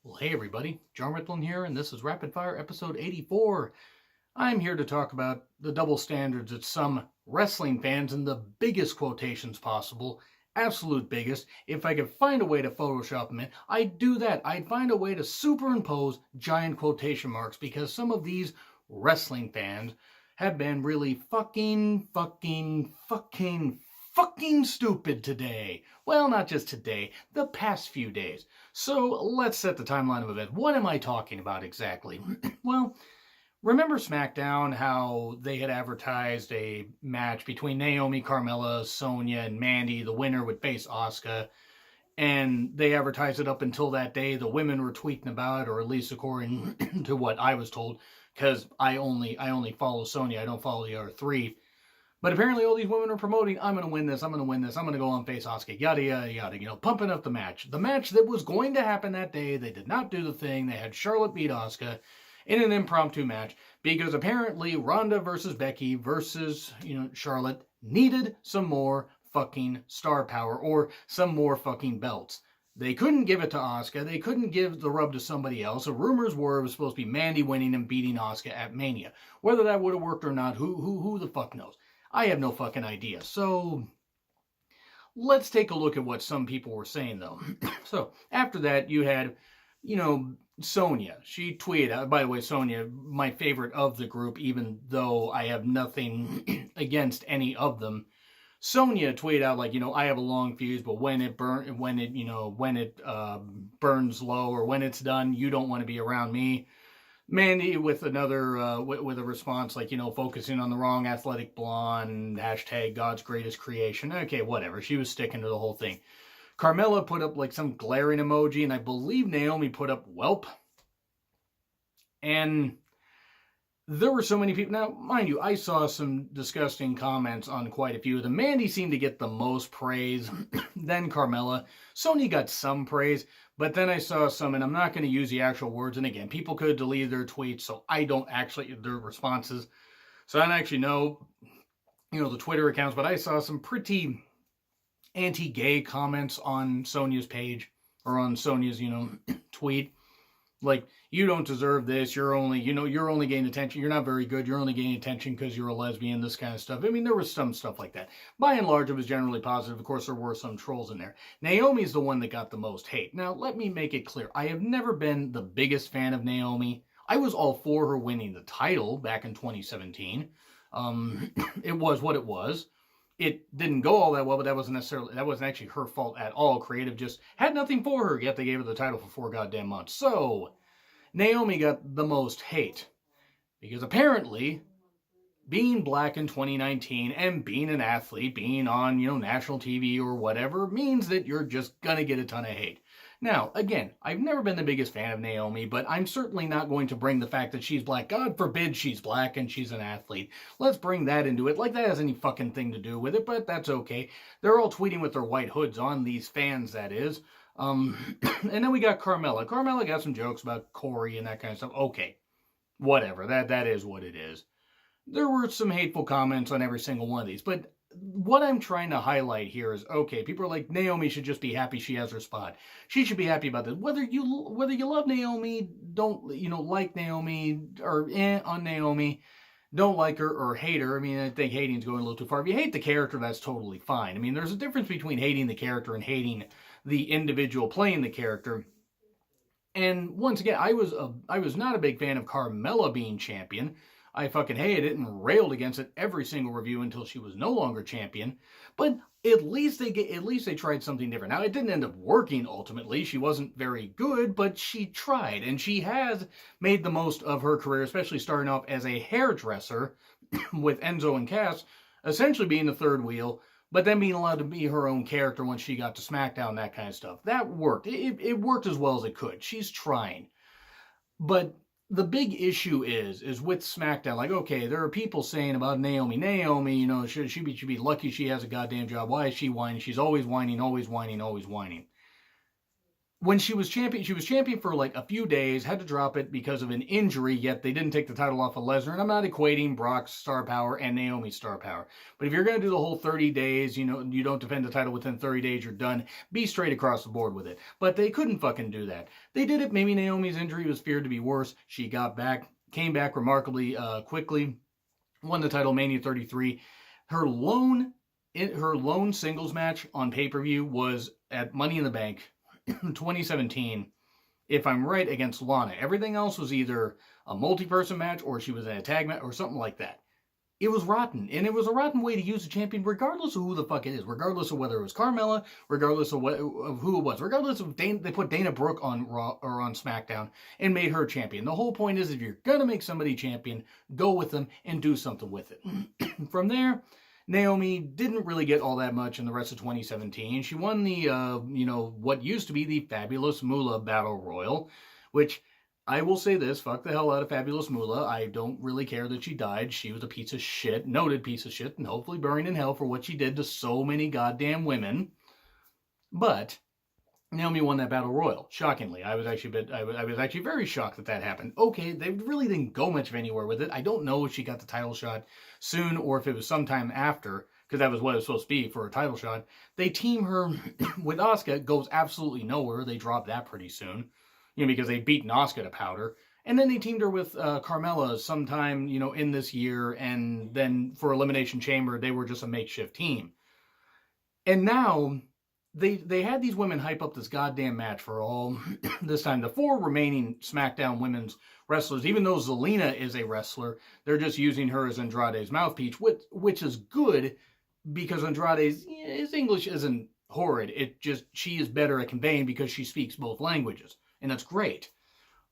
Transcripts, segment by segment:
Well, hey everybody, John Riplin here, and this is Rapid Fire episode 84. I'm here to talk about the double standards that some wrestling fans, in the biggest quotations possible, absolute biggest. If I could find a way to Photoshop them in, I'd do that. I'd find a way to superimpose giant quotation marks because some of these wrestling fans have been really fucking stupid today. Well, not just today, the past few days. So let's set the timeline of events. What am I talking about exactly? Well, remember SmackDown, how they had advertised a match between Naomi, Carmella, Sonya, and Mandy. The winner would face Asuka. And they advertised it up until that day. The women were tweeting about it, or at least according to what I was told, because I only follow Sonya. I don't follow the other three. But apparently all these women are promoting, I'm going to win this, I'm going to win this, I'm going to go on face Asuka, yada, yada, yada, pumping up the match. The match that was going to happen that day, they did not do the thing. They had Charlotte beat Asuka in an impromptu match because apparently Ronda versus Becky versus, Charlotte needed some more fucking star power or some more fucking belts. They couldn't give it to Asuka. They couldn't give the rub to somebody else. The rumors were it was supposed to be Mandy winning and beating Asuka at Mania. Whether that would have worked or not, who the fuck knows? I have no fucking idea. So let's take a look at what some people were saying, though. So after that, you had, Sonya. She tweeted out, by the way, Sonya, my favorite of the group, even though I have nothing against any of them. Sonya tweeted out like, I have a long fuse, but when it burns low or when it's done, you don't want to be around me. Mandy with another, with a response like, focusing on the wrong athletic blonde, hashtag God's greatest creation. Okay, whatever. She was sticking to the whole thing. Carmella put up like some glaring emoji, and I believe Naomi put up whelp. And there were so many people. Now, mind you, I saw some disgusting comments on quite a few of them. Mandy seemed to get the most praise, then Carmella. Sonya got some praise, but then I saw some, and I'm not going to use the actual words. And again, people could delete their tweets, so I don't actually, their responses. So I don't actually know, the Twitter accounts, but I saw some pretty anti-gay comments on Sonya's page, or on Sonya's, tweet. Like, you don't deserve this, you're only getting attention, you're not very good, you're only getting attention because you're a lesbian, this kind of stuff. I mean, there was some stuff like that. By and large, it was generally positive. Of course, there were some trolls in there. Naomi's the one that got the most hate. Now, let me make it clear. I have never been the biggest fan of Naomi. I was all for her winning the title back in 2017. It was what it was. It didn't go all that well, but that wasn't actually her fault at all. Creative just had nothing for her, yet they gave her the title for 4 goddamn months. So, Naomi got the most hate. Because apparently, being black in 2019 and being an athlete, being on, national TV or whatever, means that you're just gonna get a ton of hate. Now, again, I've never been the biggest fan of Naomi, but I'm certainly not going to bring the fact that she's black. God forbid she's black and she's an athlete. Let's bring that into it. Like that has any fucking thing to do with it, but that's okay. They're all tweeting with their white hoods on, these fans, that is. And then we got Carmella. Carmella got some jokes about Corey and that kind of stuff. Okay, whatever. That is what it is. There were some hateful comments on every single one of these, but what I'm trying to highlight here is, okay, people are like, Naomi should just be happy she has her spot. She should be happy about this. Whether you love Naomi, don't, like Naomi, or on Naomi, don't like her or hate her. I mean, I think hating's going a little too far. If you hate the character, that's totally fine. I mean, there's a difference between hating the character and hating the individual playing the character. And once again, I was not a big fan of Carmella being champion. I fucking hated it and railed against it every single review until she was no longer champion. But at least they tried something different. Now, it didn't end up working ultimately. She wasn't very good, but she tried. And she has made the most of her career, especially starting off as a hairdresser with Enzo and Cass, essentially being the third wheel, but then being allowed to be her own character once she got to SmackDown, that kind of stuff. That worked. It worked as well as it could. She's trying. But the big issue is with SmackDown. Like, okay, there are people saying about Naomi, should she be lucky she has a goddamn job? Why is she whining? She's always whining, always whining, always whining. when she was champion for like a few days, had to drop it because of an injury, yet they didn't take the title off of Lesnar. And I'm not equating Brock's star power and Naomi's star power. But if you're going to do the whole 30 days, you don't defend the title within 30 days, you're done. Be straight across the board with it. But they couldn't fucking do that. They did it. Maybe Naomi's injury was feared to be worse. She got back, came back remarkably quickly, won the title Mania 33. Her lone singles match on pay-per-view was at Money in the Bank 2017, if I'm right, against Lana. Everything else was either a multi-person match or she was in a tag match or something like that. It was rotten, and it was a rotten way to use a champion regardless of who the fuck it is, regardless of whether it was Carmella, regardless of who it was, regardless of they put Dana Brooke on Raw or on SmackDown and made her champion. The whole point is, if you're going to make somebody champion, go with them and do something with it. From there, Naomi didn't really get all that much in the rest of 2017. She won the, what used to be the Fabulous Moolah Battle Royal, which I will say this, fuck the hell out of Fabulous Moolah. I don't really care that she died. She was a piece of shit, noted piece of shit, and hopefully buried in hell for what she did to so many goddamn women. But Naomi won that battle royal. Shockingly, I was actually very shocked that happened. Okay, they really didn't go much of anywhere with it. I don't know if she got the title shot soon or if it was sometime after, because that was what it was supposed to be for a title shot. They team her with Asuka, goes absolutely nowhere. They dropped that pretty soon, because they'd beaten Asuka to powder. And then they teamed her with Carmella sometime, in this year, and then for Elimination Chamber, they were just a makeshift team. And now they had these women hype up this goddamn match for all this time. The 4 remaining SmackDown women's wrestlers, even though Zelina is a wrestler, they're just using her as Andrade's mouthpiece, which is good because Andrade's his English isn't horrid. She is better at conveying because she speaks both languages, and that's great.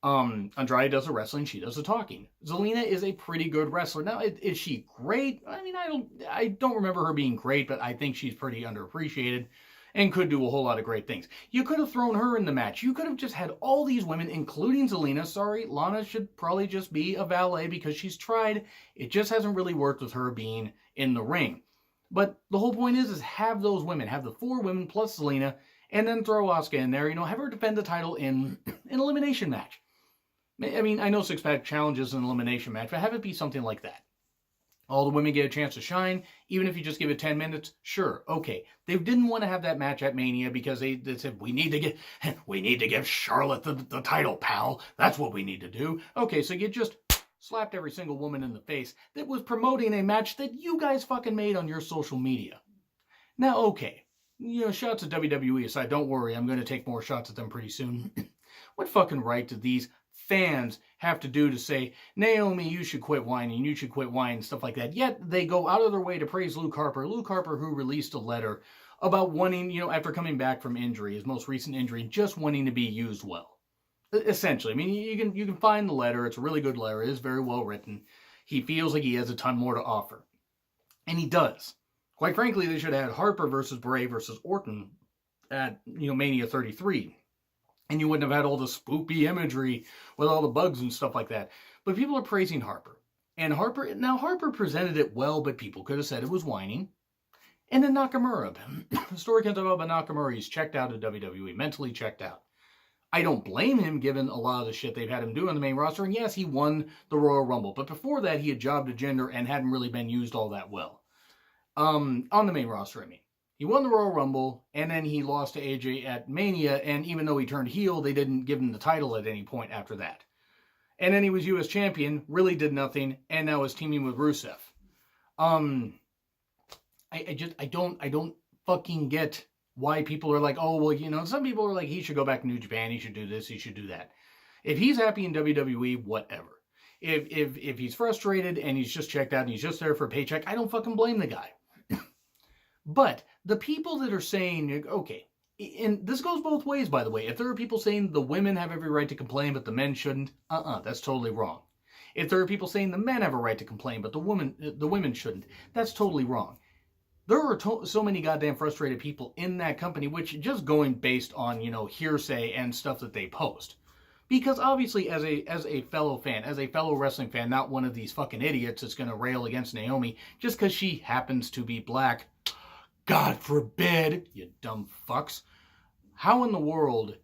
Andrade does the wrestling, she does the talking. Zelina is a pretty good wrestler. Now, is she great? I mean, I don't remember her being great, but I think she's pretty underappreciated and could do a whole lot of great things. You could have thrown her in the match. You could have just had all these women, including Zelina. Sorry, Lana should probably just be a valet because she's tried. It just hasn't really worked with her being in the ring. But the whole point is have those women, have the 4 women plus Zelina, and then throw Asuka in there, have her defend the title in an elimination match. I mean, I know 6-pack challenge is an elimination match, but have it be something like that. All the women get a chance to shine, even if you just give it 10 minutes, sure, okay. They didn't want to have that match at Mania because they said, we need to give Charlotte the title, pal. That's what we need to do. Okay, so you just slapped every single woman in the face that was promoting a match that you guys fucking made on your social media. Now, okay, shots at WWE aside, don't worry, I'm going to take more shots at them pretty soon. What fucking right do these fans have to do to say, Naomi, you should quit whining, stuff like that? Yet they go out of their way to praise Luke Harper, who released a letter about wanting, after coming back from injury, his most recent injury, just wanting to be used well. Essentially, I mean, you can find the letter. It's a really good letter. It is very well written. He feels like he has a ton more to offer. And he does. Quite frankly, they should have had Harper versus Bray versus Orton at, Mania 33. And you wouldn't have had all the spoopy imagery with all the bugs and stuff like that. But people are praising Harper. And Harper presented it well, but people could have said it was whining. And then Nakamura. The story comes about Nakamura. He's checked out of WWE, mentally checked out. I don't blame him given a lot of the shit they've had him do on the main roster. And yes, he won the Royal Rumble. But before that, he had jobbed a gender and hadn't really been used all that well. On the main roster, I mean. He won the Royal Rumble, and then he lost to AJ at Mania, and even though he turned heel, they didn't give him the title at any point after that. And then he was U.S. champion, really did nothing, and now is teaming with Rusev. I don't fucking get why people are like, oh, well, some people are like, he should go back to New Japan, he should do this, he should do that. If he's happy in WWE, whatever. If he's frustrated and he's just checked out and he's just there for a paycheck, I don't fucking blame the guy. But the people that are saying, okay, and this goes both ways, by the way. If there are people saying the women have every right to complain, but the men shouldn't, that's totally wrong. If there are people saying the men have a right to complain, but the women shouldn't, that's totally wrong. There are so many goddamn frustrated people in that company, which just going based on, hearsay and stuff that they post. Because obviously, as a fellow fan, as a fellow wrestling fan, not one of these fucking idiots that's going to rail against Naomi just because she happens to be black. God forbid, you dumb fucks. How in the world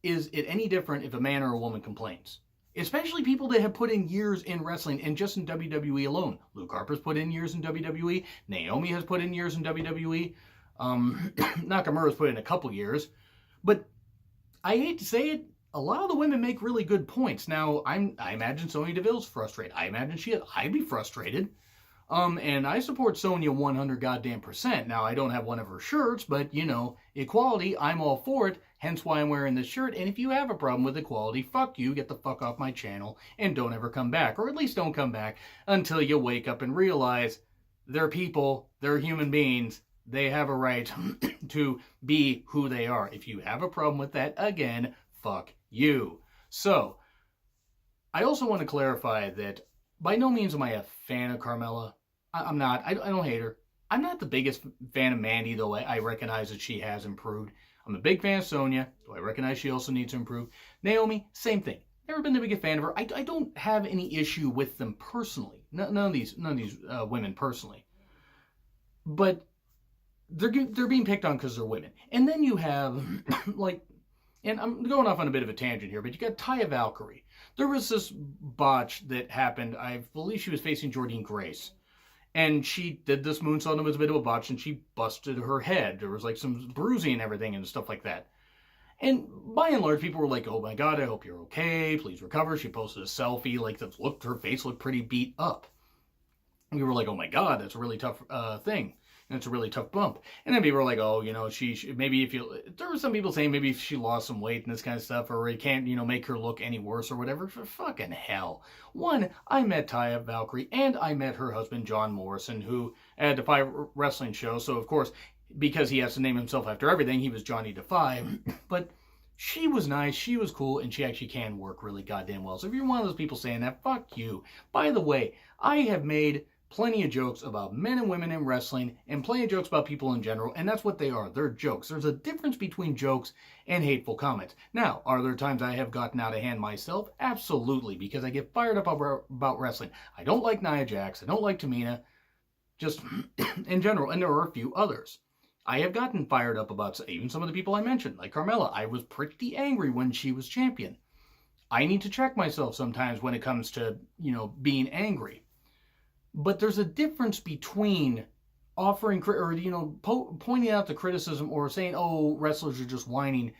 is it any different if a man or a woman complains? Especially people that have put in years in wrestling and just in WWE alone. Luke Harper's put in years in WWE. Naomi has put in years in WWE. Nakamura's put in a couple years. But I hate to say it, a lot of the women make really good points. Now, I imagine Sonya Deville's frustrated. I imagine I'd be frustrated. And I support Sonya 100 goddamn %. Now, I don't have one of her shirts, but, equality, I'm all for it, hence why I'm wearing this shirt. And if you have a problem with equality, fuck you, get the fuck off my channel, and don't ever come back. Or at least don't come back until you wake up and realize they're people, they're human beings, they have a right to be who they are. If you have a problem with that, again, fuck you. So, I also want to clarify that by no means am I a fan of Carmella. I'm not. I don't hate her. I'm not the biggest fan of Mandy, though I recognize that she has improved. I'm a big fan of Sonya, though I recognize she also needs to improve. Naomi, same thing. Never been the biggest fan of her. I don't have any issue with them personally. None of these women personally. But they're being picked on because they're women. And then you have, and I'm going off on a bit of a tangent here, but you got Taya Valkyrie. There was this botch that happened. I believe she was facing Jordynne Grace. And she did this moonsault, and it was a bit of a botch, and she busted her head. There was some bruising and everything and stuff like that. And by and large, people were like, oh my God, I hope you're okay. Please recover. She posted a selfie, her face looked pretty beat up. And we were like, oh my God, that's a really tough thing. And it's a really tough bump. And then people were like, oh, she maybe there were some people saying maybe if she lost some weight and this kind of stuff, or it can't, make her look any worse or whatever. For fucking hell. One, I met Taya Valkyrie and I met her husband, John Morrison, who had Defy Wrestling show. So, of course, because he has to name himself after everything, he was Johnny Defy. But she was nice, she was cool, and she actually can work really goddamn well. So if you're one of those people saying that, fuck you. By the way, I have made plenty of jokes about men and women in wrestling and plenty of jokes about people in general, and that's what they are. They're jokes. There's a difference between jokes and hateful comments. Now, are there times I have gotten out of hand myself? Absolutely, because I get fired up about wrestling. I don't like Nia Jax. I don't like Tamina, just in general, and there are a few others. I have gotten fired up about even some of the people I mentioned, like Carmella. I was pretty angry when she was champion. I need to check myself sometimes when it comes to, being angry. But there's a difference between offering, or, pointing out the criticism or saying, oh, wrestlers are just whining.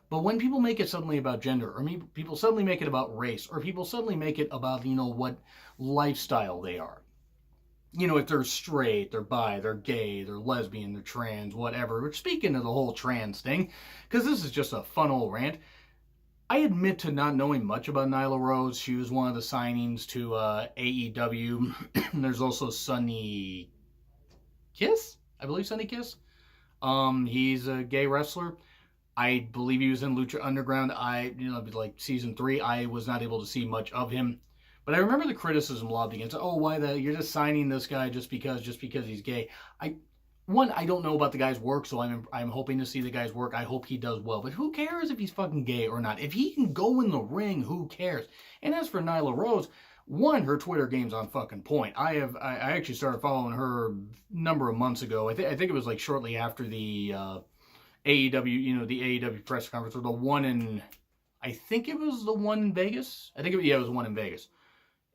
But when people make it suddenly about gender, or people suddenly make it about race, or people suddenly make it about, what lifestyle they are. If they're straight, they're bi, they're gay, they're lesbian, they're trans, whatever. We're speaking of the whole trans thing, because this is just a fun old rant. I admit to not knowing much about Nyla Rose. She was one of the signings to AEW. There's also Sonny Kiss? I believe Sonny Kiss. He's a gay wrestler. I believe he was in Lucha Underground. Season 3, I was not able to see much of him. But I remember the criticism lobbed against, you're just signing this guy just because he's gay. I don't know about the guy's work, so I'm hoping to see the guy's work. I hope he does well. But who cares if he's fucking gay or not? If he can go in the ring, who cares? And as for Nyla Rose, her Twitter game's on fucking point. I actually started following her a number of months ago. I think it was shortly after the AEW, the AEW press conference, or the one in, I think it was the one in Vegas. It was the one in Vegas.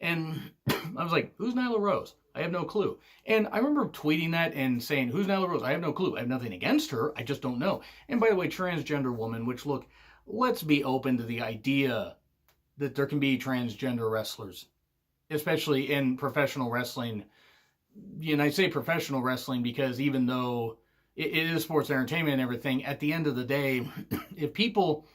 And I was like, who's Nyla Rose? I have no clue. And I remember tweeting that and saying, who's Nyla Rose? I have no clue. I have nothing against her. I just don't know. And by the way, transgender woman, which look, let's be open to the idea that there can be transgender wrestlers, especially in professional wrestling. And I say professional wrestling because even though it is sports entertainment and everything, at the end of the day, if people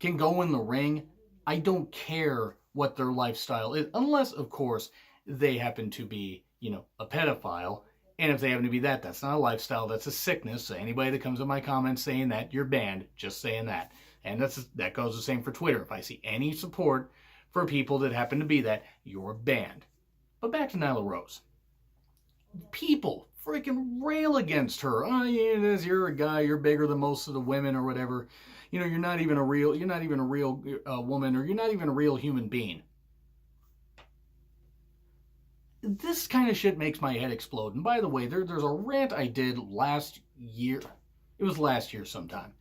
can go in the ring, I don't care what their lifestyle is, unless, of course, they happen to be, a pedophile. And if they happen to be that's not a lifestyle, that's a sickness. So anybody that comes in my comments saying that, you're banned, just saying that. And that goes the same for Twitter. If I see any support for people that happen to be that, you're banned. But back to Nyla Rose. People freaking rail against her. Oh, you're a guy, you're bigger than most of the women or whatever. You're not even a real woman, or you're not even a real human being. This kind of shit makes my head explode. And by the way, there's a rant I did last year. It was last year sometime.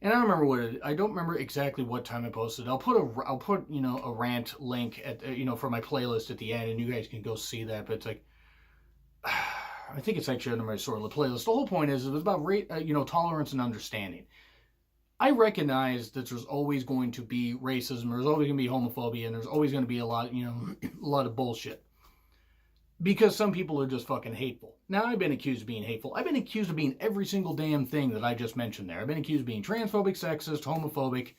And I don't remember exactly what time I posted. I'll put a rant link at for my playlist at the end, and you guys can go see that. But it's like, I think it's actually under my sort of playlist. The whole point is it was about tolerance and understanding. I recognize that there's always going to be racism, there's always going to be homophobia, and there's always going to be a lot of bullshit. Because some people are just fucking hateful. Now, I've been accused of being hateful. I've been accused of being every single damn thing that I just mentioned there. I've been accused of being transphobic, sexist, homophobic,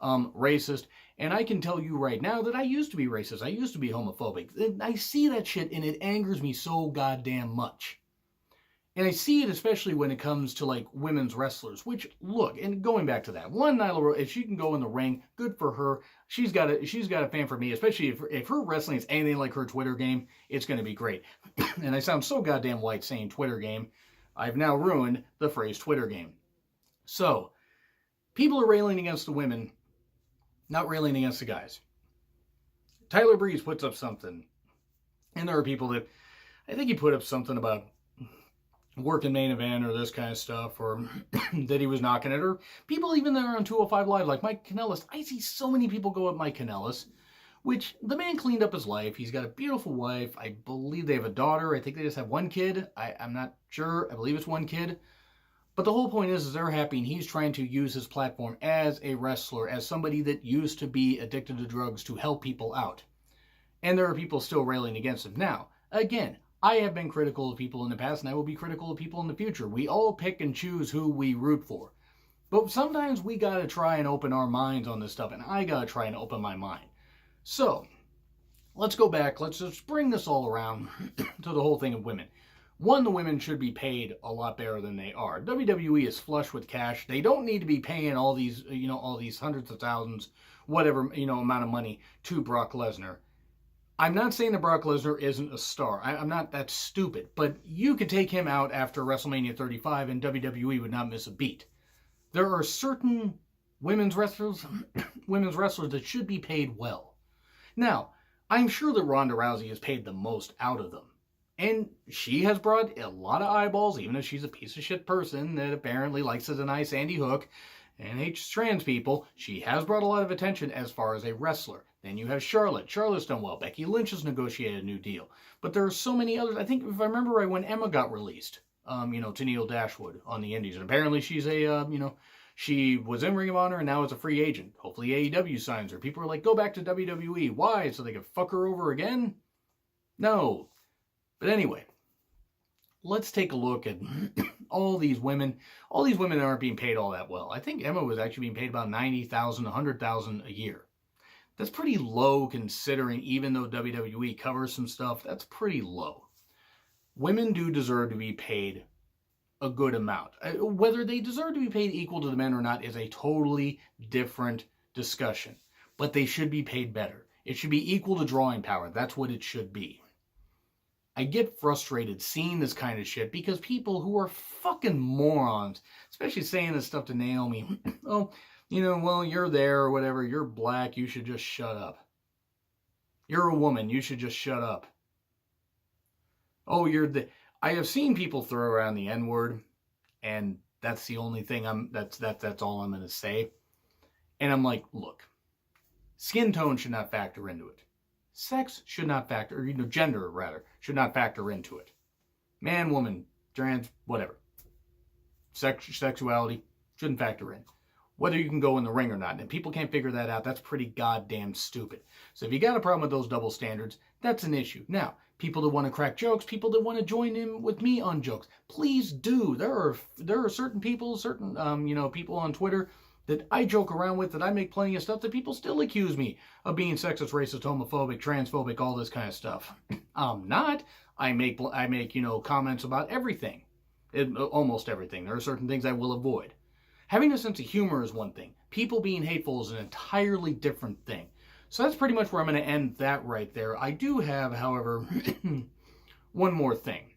racist. And I can tell you right now that I used to be racist. I used to be homophobic. I see that shit and it angers me so goddamn much. And I see it especially when it comes to like women's wrestlers, which look, and going back to that, one Nyla Rose, if she can go in the ring, good for her. She's got a fan for me, especially if her wrestling is anything like her Twitter game, it's going to be great. And I sound so goddamn white saying Twitter game. I've now ruined the phrase Twitter game. So, people are railing against the women, not railing against the guys. Tyler Breeze puts up something, and there are people that, I think he put up something about working main event or this kind of stuff, or that he was knocking it, or people even there on 205 Live, like Mike Kanellis. I see so many people go at Mike Kanellis, which the man cleaned up his life. He's got a beautiful wife. I believe they have a daughter. I think they just have one kid. I'm not sure. I believe it's one kid. But the whole point is they're happy, and he's trying to use his platform as a wrestler, as somebody that used to be addicted to drugs, to help people out. And there are people still railing against him. Now, again, I have been critical of people in the past, and I will be critical of people in the future. We all pick and choose who we root for. But sometimes we gotta try and open our minds on this stuff, and I gotta try and open my mind. So, let's go back. Let's just bring this all around to the whole thing of women. One, the women should be paid a lot better than they are. WWE is flush with cash. They don't need to be paying all these hundreds of thousands, whatever, amount of money to Brock Lesnar. I'm not saying that Brock Lesnar isn't a star. I'm not that stupid. But you could take him out after WrestleMania 35 and WWE would not miss a beat. There are certain women's wrestlers that should be paid well. Now, I'm sure that Ronda Rousey is paid the most out of them. And she has brought a lot of eyeballs, even if she's a piece of shit person that apparently likes to deny Sandy Hook and hates trans people. She has brought a lot of attention as far as a wrestler. Then you have Charlotte. Charlotte's done well. Becky Lynch has negotiated a new deal. But there are so many others. I think, if I remember right, when Emma got released, to Neil Dashwood on the Indies. And apparently she's she was in Ring of Honor and now is a free agent. Hopefully AEW signs her. People are like, go back to WWE. Why? So they can fuck her over again? No. But anyway, let's take a look at all these women. All these women aren't being paid all that well. I think Emma was actually being paid about $90,000, $100,000 a year. That's pretty low considering, even though WWE covers some stuff, that's pretty low. Women do deserve to be paid a good amount. Whether they deserve to be paid equal to the men or not is a totally different discussion. But they should be paid better. It should be equal to drawing power. That's what it should be. I get frustrated seeing this kind of shit because people who are fucking morons, especially saying this stuff to Naomi, oh, well, you're there or whatever, you're black, you should just shut up. You're a woman, you should just shut up. Oh, I have seen people throw around the N-word, and that's the only thing that's all I'm going to say. And I'm like, look, skin tone should not factor into it. Sex should not factor, or gender rather, should not factor into it. Man, woman, trans, whatever. Sexuality shouldn't factor in. Whether you can go in the ring or not. And if people can't figure that out, that's pretty goddamn stupid. So if you got a problem with those double standards, that's an issue. Now, people that want to crack jokes, people that want to join in with me on jokes, please do. There are certain people, people on Twitter that I joke around with, that I make plenty of stuff that people still accuse me of being sexist, racist, homophobic, transphobic, all this kind of stuff. I'm not. I make comments about everything. Almost everything. There are certain things I will avoid. Having a sense of humor is one thing. People being hateful is an entirely different thing. So that's pretty much where I'm going to end that right there. I do have, however, one more thing.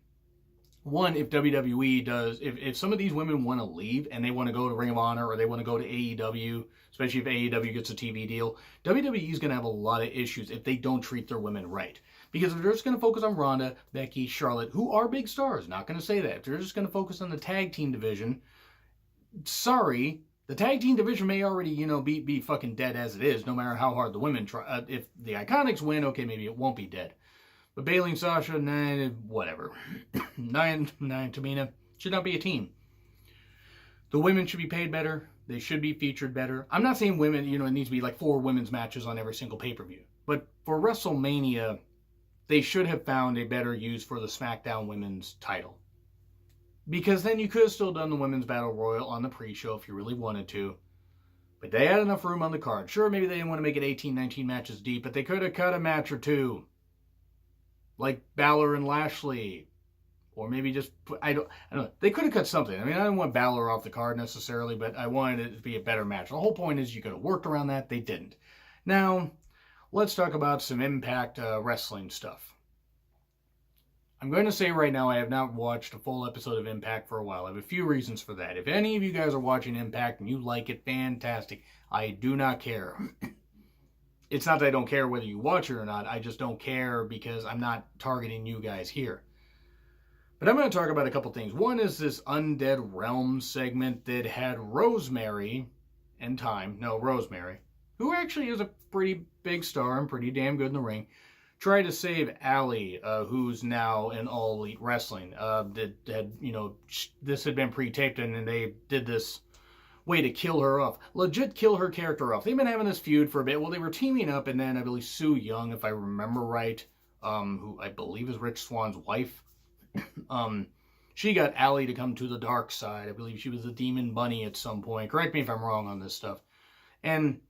One, if WWE does, if some of these women want to leave and they want to go to Ring of Honor or they want to go to AEW, especially if AEW gets a TV deal, WWE is going to have a lot of issues if they don't treat their women right. Because if they're just going to focus on Ronda, Becky, Charlotte, who are big stars, not going to say that. If they're just going to focus on the tag team division, sorry, The tag team division may already, be fucking dead as it is, no matter how hard the women try. If the Iconics win, okay, maybe it won't be dead. But Bayley and Sasha, nah, whatever. Nia and Tamina should not be a team. The women should be paid better. They should be featured better. I'm not saying women, it needs to be like 4 women's matches on every single pay-per-view. But for WrestleMania, they should have found a better use for the SmackDown Women's title. Because then you could have still done the Women's Battle Royal on the pre-show if you really wanted to. But they had enough room on the card. Sure, maybe they didn't want to make it 18, 19 matches deep, but they could have cut a match or two. Like Balor and Lashley. Or maybe just, I don't know. They could have cut something. I mean, I didn't want Balor off the card necessarily, but I wanted it to be a better match. The whole point is you could have worked around that. They didn't. Now, let's talk about some Impact wrestling stuff. I'm going to say right now I have not watched a full episode of Impact for a while. I have a few reasons for that. If any of you guys are watching Impact and you like it, fantastic. I do not care. It's not that I don't care whether you watch it or not. I just don't care because I'm not targeting you guys here. But I'm going to talk about a couple things. One is this Undead Realms segment that had Rosemary, who actually is a pretty big star and pretty damn good in the ring, try to save Allie, who's now in All Elite Wrestling. This had been pre-taped, and they did this way to kill her off. Legit kill her character off. They've been having this feud for a bit. Well, they were teaming up, and then I believe Sue Young, if I remember right, who I believe is Rich Swann's wife, she got Allie to come to the dark side. I believe she was a demon bunny at some point. Correct me if I'm wrong on this stuff. And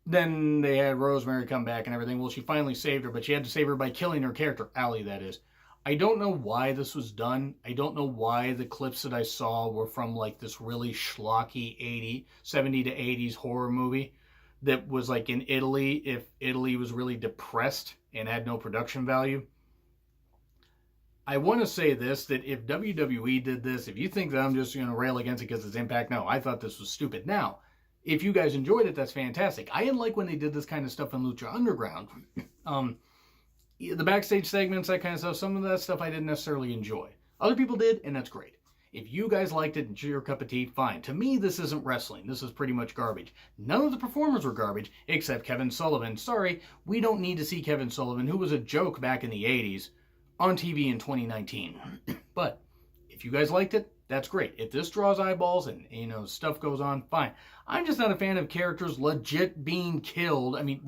then they had Rosemary come back and everything. Well, she finally saved her, but she had to save her by killing her character, Allie, that is. I don't know why this was done. I don't know why the clips that I saw were from like this really schlocky 70 to 80s horror movie that was like in Italy, if Italy was really depressed and had no production value. I want to say this, that if WWE did this, if you think that I'm just going to rail against it because it's Impact, no, I thought this was stupid. Now, if you guys enjoyed it, that's fantastic. I didn't like when they did this kind of stuff in Lucha Underground. The backstage segments, that kind of stuff, some of that stuff I didn't necessarily enjoy. Other people did, and that's great. If you guys liked it and it's your cup of tea, fine. To me, this isn't wrestling. This is pretty much garbage. None of the performers were garbage, except Kevin Sullivan. Sorry, we don't need to see Kevin Sullivan, who was a joke back in the 80s, on TV in 2019. But if you guys liked it, that's great. If this draws eyeballs and, stuff goes on, fine. I'm just not a fan of characters legit being killed. I mean,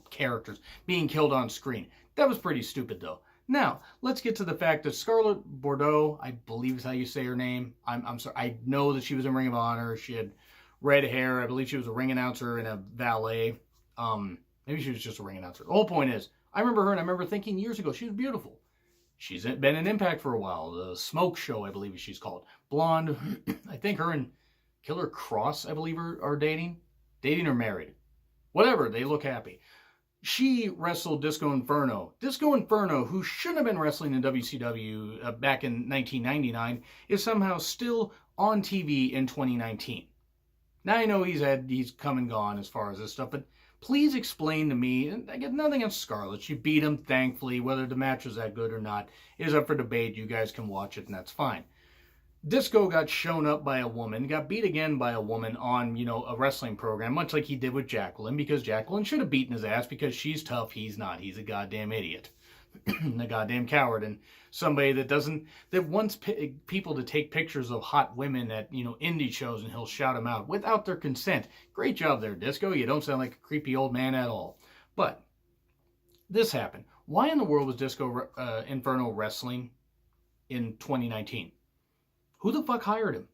characters being killed on screen. That was pretty stupid, though. Now, let's get to the fact that Scarlett Bordeaux, I believe is how you say her name. I'm sorry. I know that she was in Ring of Honor. She had red hair. I believe she was a ring announcer and a valet. Maybe she was just a ring announcer. The whole point is, I remember her, and I remember thinking years ago, she was beautiful. She's been in Impact for a while. The Smoke Show, I believe she's called. Blonde. I think her and Killer Cross, I believe, are dating. Dating or married. Whatever, they look happy. She wrestled Disco Inferno. Disco Inferno, who shouldn't have been wrestling in WCW back in 1999, is somehow still on TV in 2019. Now I know he's come and gone as far as this stuff, but please explain to me, and I get nothing against Scarlett. She beat him, thankfully. Whether the match was that good or not is up for debate. You guys can watch it, and that's fine. Disco got shown up by a woman, got beat again by a woman on, a wrestling program, much like he did with Jacqueline, because Jacqueline should have beaten his ass because she's tough, he's not. He's a goddamn idiot. A goddamn coward, and somebody that wants people to take pictures of hot women at, indie shows, and he'll shout them out without their consent. Great job there, Disco. You don't sound like a creepy old man at all. But this happened. Why in the world was Disco Inferno wrestling in 2019? Who the fuck hired him?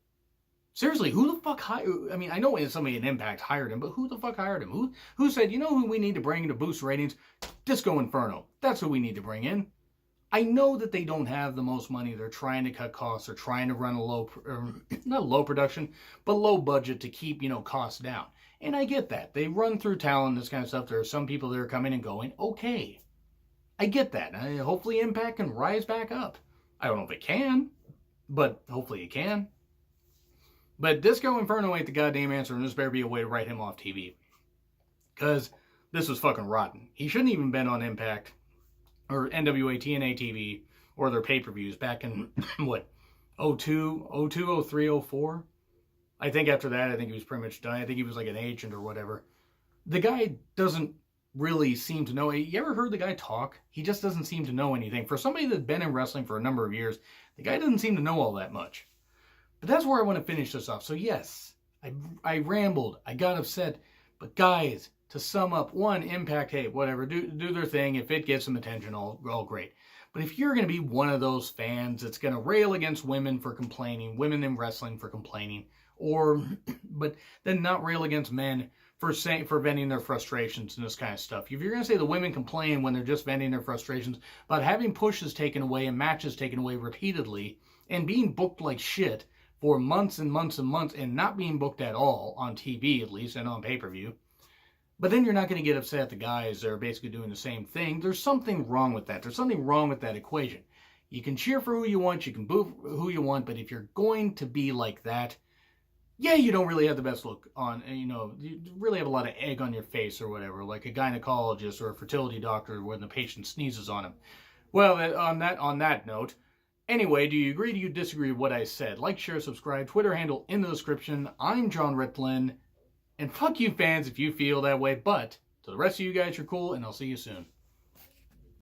Seriously, who the fuck hired? I mean, I know somebody in Impact hired him, but who the fuck hired him? Who said, who we need to bring in to boost ratings? Disco Inferno. That's who we need to bring in. I know that they don't have the most money. They're trying to cut costs. They're trying to run not low production, but low budget to keep, costs down. And I get that. They run through talent, this kind of stuff. There are some people that are coming and going. Okay. I get that. Hopefully Impact can rise back up. I don't know if it can, but hopefully it can. But Disco Inferno ain't the goddamn answer, and this better be a way to write him off TV. Because this was fucking rotten. He shouldn't even been on Impact, or NWA TNA TV, or their pay-per-views back in, 02, 03, 04? I think after that, I think he was pretty much done. I think he was like an agent or whatever. The guy doesn't really seem to know. You ever heard the guy talk? He just doesn't seem to know anything. For somebody that's been in wrestling for a number of years, the guy doesn't seem to know all that much. But that's where I want to finish this off. So yes, I rambled. I got upset. But guys, to sum up, one, Impact, hey, whatever, do their thing. If it gets some attention, all great. But if you're going to be one of those fans that's going to rail against women for complaining, women in wrestling for complaining, but then not rail against men for venting their frustrations and this kind of stuff. If you're going to say the women complain when they're just venting their frustrations about having pushes taken away and matches taken away repeatedly and being booked like shit for months and months and months and not being booked at all, on TV at least, and on pay-per-view, but then you're not going to get upset at the guys that are basically doing the same thing. There's something wrong with that. There's something wrong with that equation. You can cheer for who you want, you can boo who you want, but if you're going to be like that, yeah, you don't really have the best look on, you really have a lot of egg on your face or whatever, like a gynecologist or a fertility doctor when the patient sneezes on him. Well, on that note, anyway, do you agree, do you disagree with what I said? Like, share, subscribe, Twitter handle in the description. I'm John Ritlin, and fuck you fans if you feel that way, but to the rest of you guys, you're cool, and I'll see you soon.